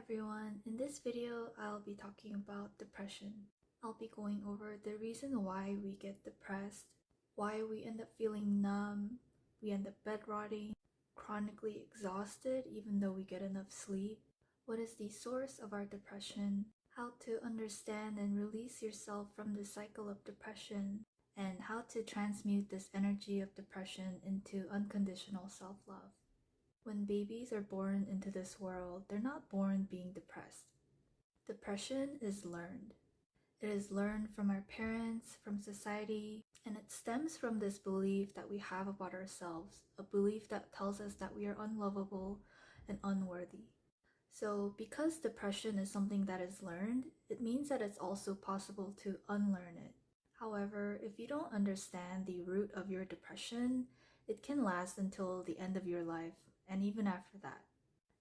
everyone, in this video I'll be talking about depression. I'll be going over the reason why we get depressed, why we end up feeling numb, we end up bedrotting, chronically exhausted even though we get enough sleep, what is the source of our depression, how to understand and release yourself from the cycle of depression, and how to transmute this energy of depression into unconditional self-love. When babies are born into this world, they're not born being depressed. Depression is learned. It is learned from our parents, from society, and it stems from this belief that we have about ourselves, a belief that tells us that we are unlovable and unworthy. So because depression is something that is learned, it means that it's also possible to unlearn it. However, if you don't understand the root of your depression, it can last until the end of your life, and even after that.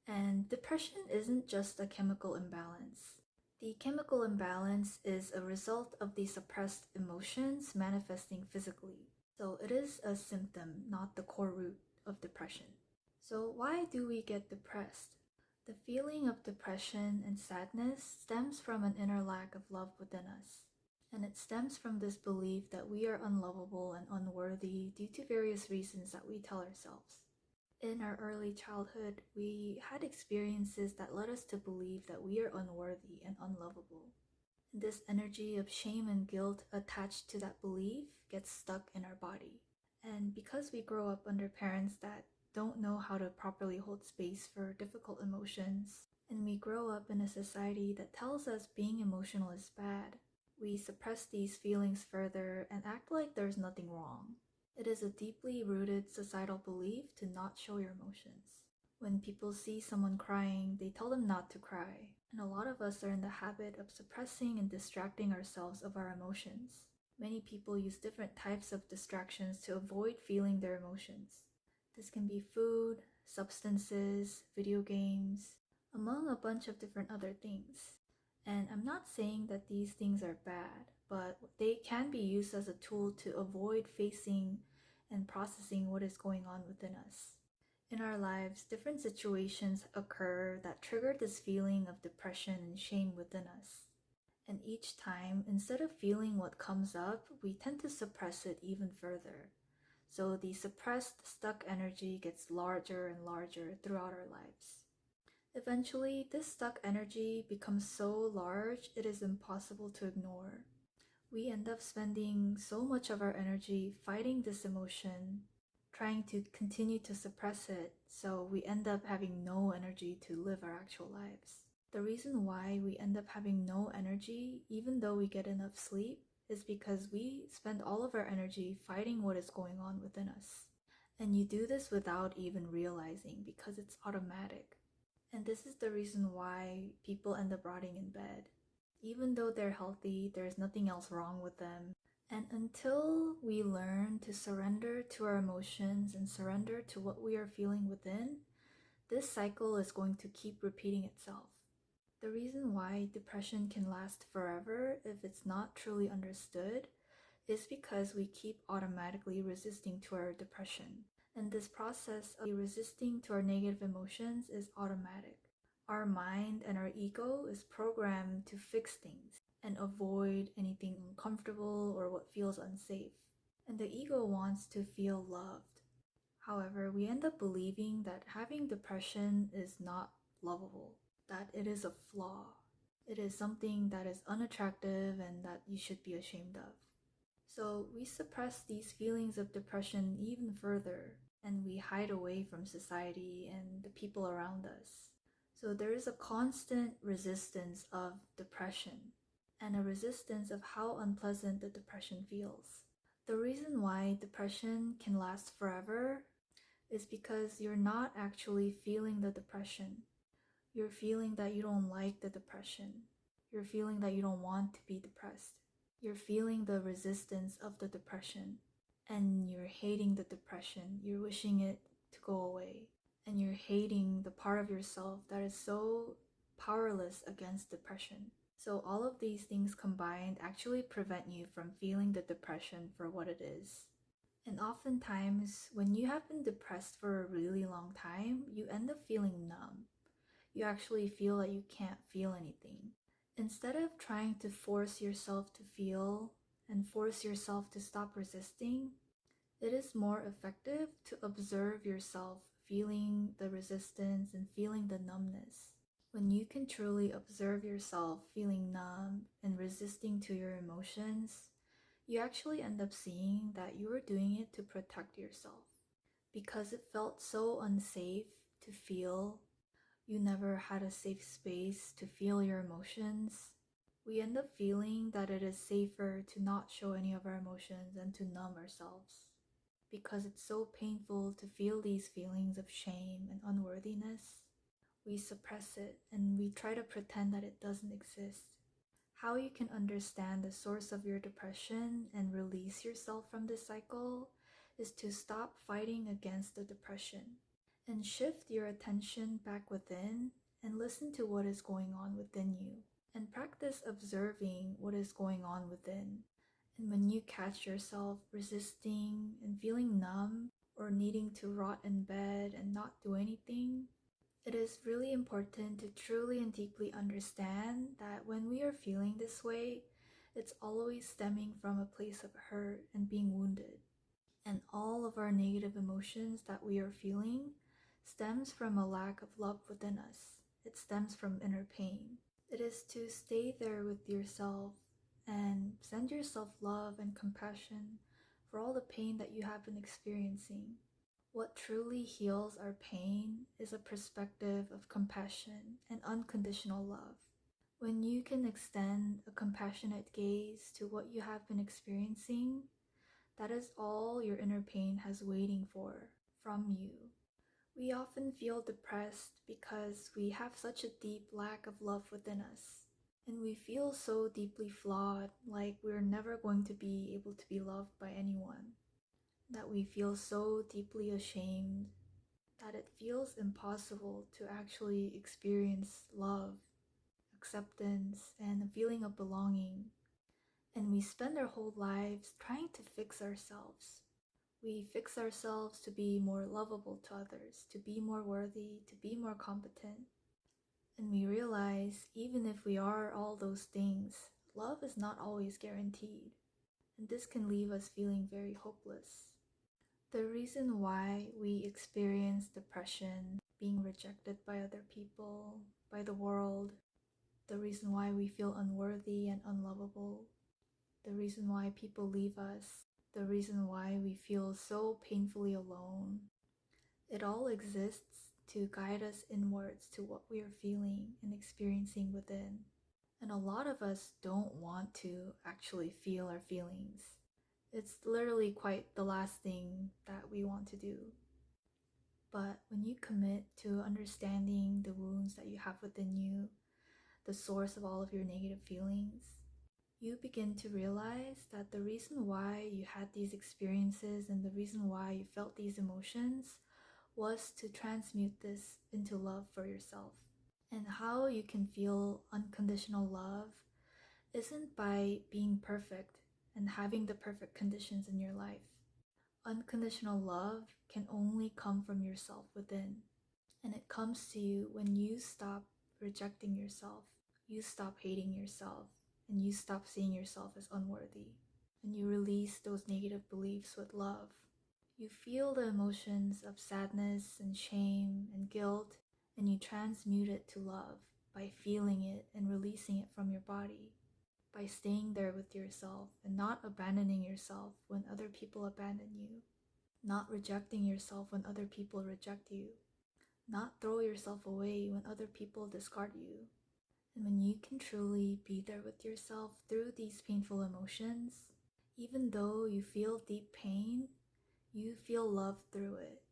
And depression isn't just a chemical imbalance. The chemical imbalance is a result of the suppressed emotions manifesting physically. So it is a symptom, not the core root of depression. So why do we get depressed? The feeling of depression and sadness stems from an inner lack of love within us. And it stems from this belief that we are unlovable and unworthy due to various reasons that we tell ourselves. In our early childhood, we had experiences that led us to believe that we are unworthy and unlovable. And this energy of shame and guilt attached to that belief gets stuck in our body. And because we grow up under parents that don't know how to properly hold space for difficult emotions, and we grow up in a society that tells us being emotional is bad, we suppress these feelings further and act like there's nothing wrong. It is a deeply rooted societal belief to not show your emotions. When people see someone crying, they tell them not to cry. And a lot of us are in the habit of suppressing and distracting ourselves of our emotions. Many people use different types of distractions to avoid feeling their emotions. This can be food, substances, video games, among a bunch of different other things. And I'm not saying that these things are bad, but they can be used as a tool to avoid facing and processing what is going on within us. In our lives, different situations occur that trigger this feeling of depression and shame within us. And each time, instead of feeling what comes up, we tend to suppress it even further. So the suppressed, stuck energy gets larger and larger throughout our lives. Eventually, this stuck energy becomes so large it is impossible to ignore. We end up spending so much of our energy fighting this emotion, trying to continue to suppress it, so we end up having no energy to live our actual lives. The reason why we end up having no energy, even though we get enough sleep, is because we spend all of our energy fighting what is going on within us. And you do this without even realizing because it's automatic. And this is the reason why people end up rotting in bed. Even though they're healthy, there's nothing else wrong with them. And until we learn to surrender to our emotions and surrender to what we are feeling within, this cycle is going to keep repeating itself. The reason why depression can last forever if it's not truly understood is because we keep automatically resisting to our depression. And this process of resisting to our negative emotions is automatic. Our mind and our ego is programmed to fix things and avoid anything uncomfortable or what feels unsafe. And the ego wants to feel loved. However, we end up believing that having depression is not lovable, that it is a flaw. It is something that is unattractive and that you should be ashamed of. So we suppress these feelings of depression even further, and we hide away from society and the people around us. So there is a constant resistance of depression, and a resistance of how unpleasant the depression feels. The reason why depression can last forever is because you're not actually feeling the depression. You're feeling that you don't like the depression. You're feeling that you don't want to be depressed. You're feeling the resistance of the depression, and you're hating the depression. You're wishing it to go away, and you're hating the part of yourself that is so powerless against depression. So all of these things combined actually prevent you from feeling the depression for what it is. And oftentimes, when you have been depressed for a really long time, you end up feeling numb. you actually feel that you can't feel anything. Instead of trying to force yourself to feel and force yourself to stop resisting, it is more effective to observe yourself feeling the resistance and feeling the numbness. When you can truly observe yourself feeling numb and resisting to your emotions, you actually end up seeing that you were doing it to protect yourself. Because it felt so unsafe to feel, you never had a safe space to feel your emotions, we end up feeling that it is safer to not show any of our emotions and to numb ourselves. Because it's so painful to feel these feelings of shame and unworthiness, we suppress it and we try to pretend that it doesn't exist. How you can understand the source of your depression and release yourself from this cycle is to stop fighting against the depression and shift your attention back within and listen to what is going on within you and practice observing what is going on within. And when you catch yourself resisting and feeling numb or needing to rot in bed and not do anything, it is really important to truly and deeply understand that when we are feeling this way, it's always stemming from a place of hurt and being wounded. And all of our negative emotions that we are feeling stems from a lack of love within us. It stems from inner pain. It is to stay there with yourself and send yourself love and compassion for all the pain that you have been experiencing. What truly heals our pain is a perspective of compassion and unconditional love. When you can extend a compassionate gaze to what you have been experiencing, that is all your inner pain has waiting for from you. We often feel depressed because we have such a deep lack of love within us. And we feel so deeply flawed, like we're never going to be able to be loved by anyone. That we feel so deeply ashamed that it feels impossible to actually experience love, acceptance, and a feeling of belonging. And we spend our whole lives trying to fix ourselves. We fix ourselves to be more lovable to others, to be more worthy, to be more competent. And we realize even if we are all those things, love is not always guaranteed. And this can leave us feeling very hopeless. The reason why we experience depression, being rejected by other people, by the world, the reason why we feel unworthy and unlovable, the reason why people leave us, the reason why we feel so painfully alone, it all exists to guide us inwards to what we are feeling and experiencing within. And a lot of us don't want to actually feel our feelings. It's literally quite the last thing that we want to do. But when you commit to understanding the wounds that you have within you, the source of all of your negative feelings, you begin to realize that the reason why you had these experiences and the reason why you felt these emotions was to transmute this into love for yourself. And how you can feel unconditional love isn't by being perfect and having the perfect conditions in your life. Unconditional love can only come from yourself within. And it comes to you when you stop rejecting yourself, you stop hating yourself, and you stop seeing yourself as unworthy. And you release those negative beliefs with love. You feel the emotions of sadness and shame and guilt, and you transmute it to love by feeling it and releasing it from your body. By staying there with yourself and not abandoning yourself when other people abandon you, not rejecting yourself when other people reject you, not throw yourself away when other people discard you. And when you can truly be there with yourself through these painful emotions, even though you feel deep pain, you feel love through it.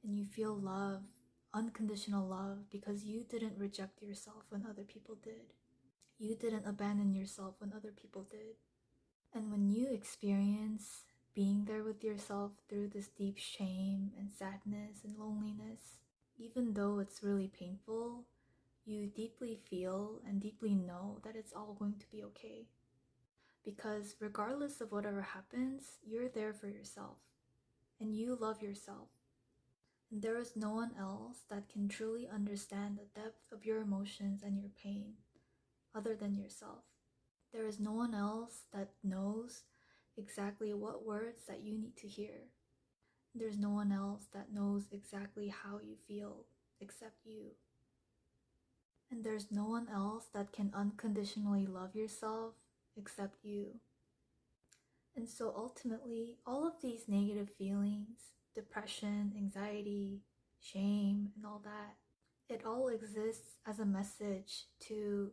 And you feel love, unconditional love, because you didn't reject yourself when other people did. You didn't abandon yourself when other people did. And when you experience being there with yourself through this deep shame and sadness and loneliness, even though it's really painful, you deeply feel and deeply know that it's all going to be okay. Because regardless of whatever happens, you're there for yourself. And you love yourself. And there is no one else that can truly understand the depth of your emotions and your pain other than yourself. There is no one else that knows exactly what words that you need to hear. There's no one else that knows exactly how you feel except you. And there's no one else that can unconditionally love yourself except you. And so ultimately, all of these negative feelings, depression, anxiety, shame, and all that, it all exists as a message to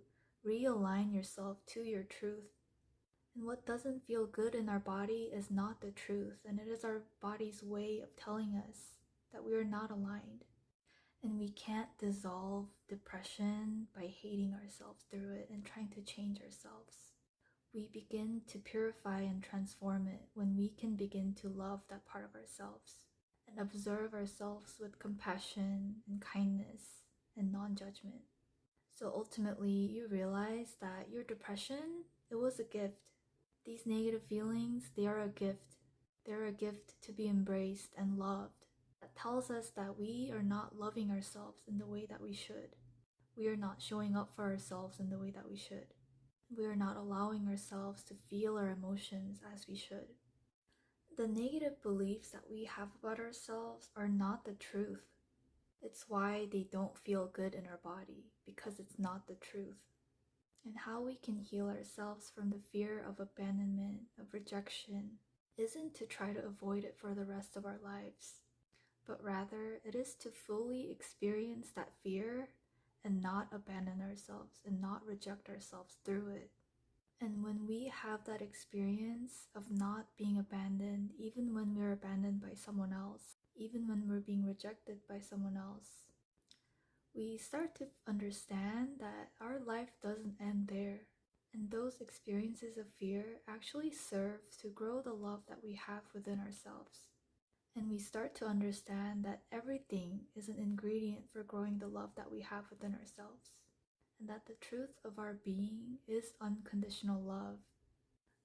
realign yourself to your truth. And what doesn't feel good in our body is not the truth, and it is our body's way of telling us that we are not aligned. And we can't dissolve depression by hating ourselves through it and trying to change ourselves. We begin to purify and transform it when we can begin to love that part of ourselves and observe ourselves with compassion and kindness and non-judgment. So ultimately, you realize that your depression, it was a gift. These negative feelings, they are a gift. They're a gift to be embraced and loved. That tells us that we are not loving ourselves in the way that we should. We are not showing up for ourselves in the way that we should. We are not allowing ourselves to feel our emotions as we should. The negative beliefs that we have about ourselves are not the truth. It's why they don't feel good in our body, because it's not the truth. And how we can heal ourselves from the fear of abandonment, of rejection, isn't to try to avoid it for the rest of our lives, but rather it is to fully experience that fear and not abandon ourselves and not reject ourselves through it. And when we have that experience of not being abandoned, even when we're abandoned by someone else, even when we're being rejected by someone else, we start to understand that our life doesn't end there. And those experiences of fear actually serve to grow the love that we have within ourselves. And we start to understand that everything is an ingredient for growing the love that we have within ourselves. And that the truth of our being is unconditional love.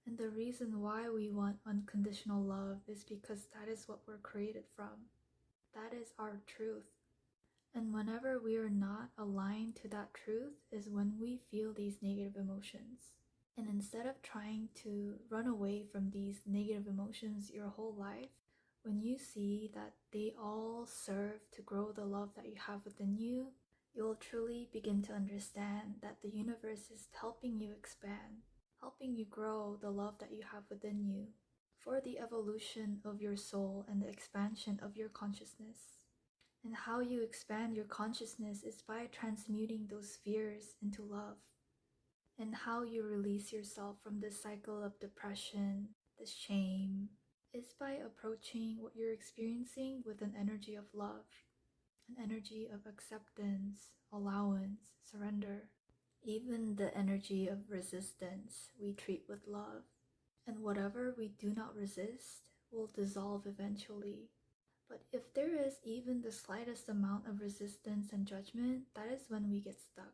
And the reason why we want unconditional love is because that is what we're created from. That is our truth. And whenever we are not aligned to that truth is when we feel these negative emotions. And instead of trying to run away from these negative emotions your whole life, when you see that they all serve to grow the love that you have within you, you'll truly begin to understand that the universe is helping you expand, helping you grow the love that you have within you for the evolution of your soul and the expansion of your consciousness. And how you expand your consciousness is by transmuting those fears into love. And how you release yourself from this cycle of depression, this shame, is by approaching what you're experiencing with an energy of love, an energy of acceptance, allowance, surrender. Even the energy of resistance we treat with love. And whatever we do not resist will dissolve eventually. But if there is even the slightest amount of resistance and judgment, that is when we get stuck.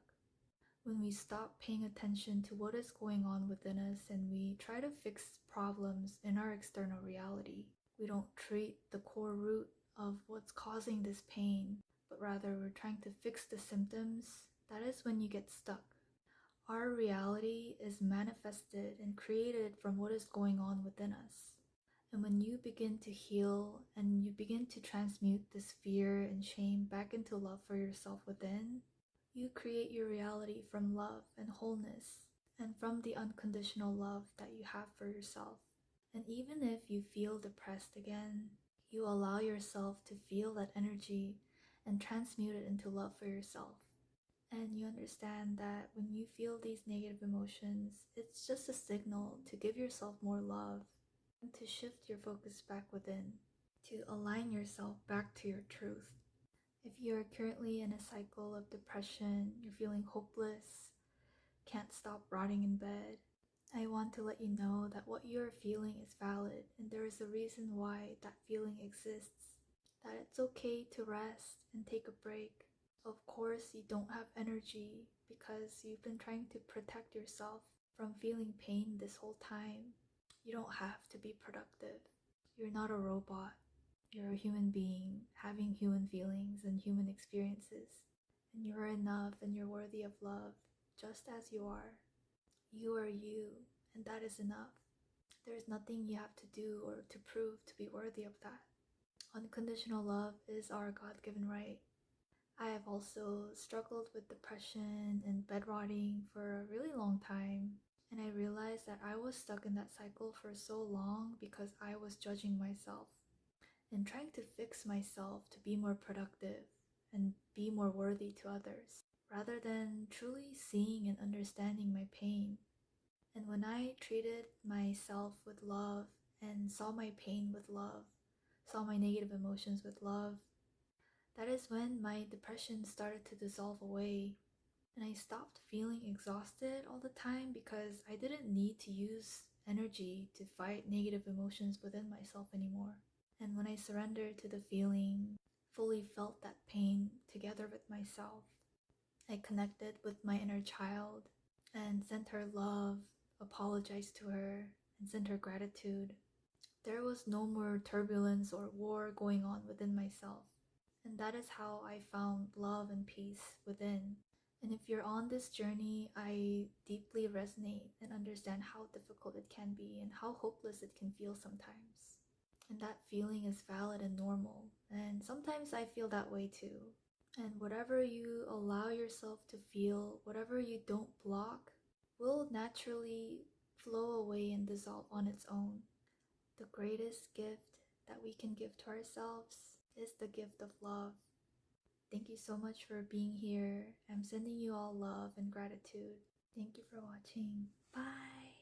When we stop paying attention to what is going on within us and we try to fix problems in our external reality. We don't treat the core root of what's causing this pain, but rather we're trying to fix the symptoms. That is when you get stuck. Our reality is manifested and created from what is going on within us. And when you begin to heal and you begin to transmute this fear and shame back into love for yourself within, you create your reality from love and wholeness and from the unconditional love that you have for yourself. And even if you feel depressed again, you allow yourself to feel that energy and transmute it into love for yourself. And you understand that when you feel these negative emotions, it's just a signal to give yourself more love and to shift your focus back within, to align yourself back to your truth. If you're currently in a cycle of depression, you're feeling hopeless, can't stop rotting in bed, I want to let you know that what you're feeling is valid and there is a reason why that feeling exists. That it's okay to rest and take a break. Of course, you don't have energy because you've been trying to protect yourself from feeling pain this whole time. You don't have to be productive. You're not a robot. You're a human being having human feelings and human experiences. And you're enough and you're worthy of love just as you are. You are you, and that is enough. There is nothing you have to do or to prove to be worthy of that. Unconditional love is our God given right. I have also struggled with depression and bedrotting for a really long time, and I realized that I was stuck in that cycle for so long because I was judging myself and trying to fix myself to be more productive and be more worthy to others, rather than truly seeing and understanding my pain. And when I treated myself with love and saw my pain with love, saw my negative emotions with love, that is when my depression started to dissolve away. And I stopped feeling exhausted all the time because I didn't need to use energy to fight negative emotions within myself anymore. And when I surrendered to the feeling, fully felt that pain together with myself, I connected with my inner child and sent her love, apologized to her, and sent her gratitude. There was no more turbulence or war going on within myself. And that is how I found love and peace within. And if you're on this journey, I deeply resonate and understand how difficult it can be and how hopeless it can feel sometimes. And that feeling is valid and normal. And sometimes I feel that way too. And whatever you allow yourself to feel, whatever you don't block, will naturally flow away and dissolve on its own. The greatest gift that we can give to ourselves is the gift of love. Thank you so much for being here. I'm sending you all love and gratitude. Thank you for watching. Bye.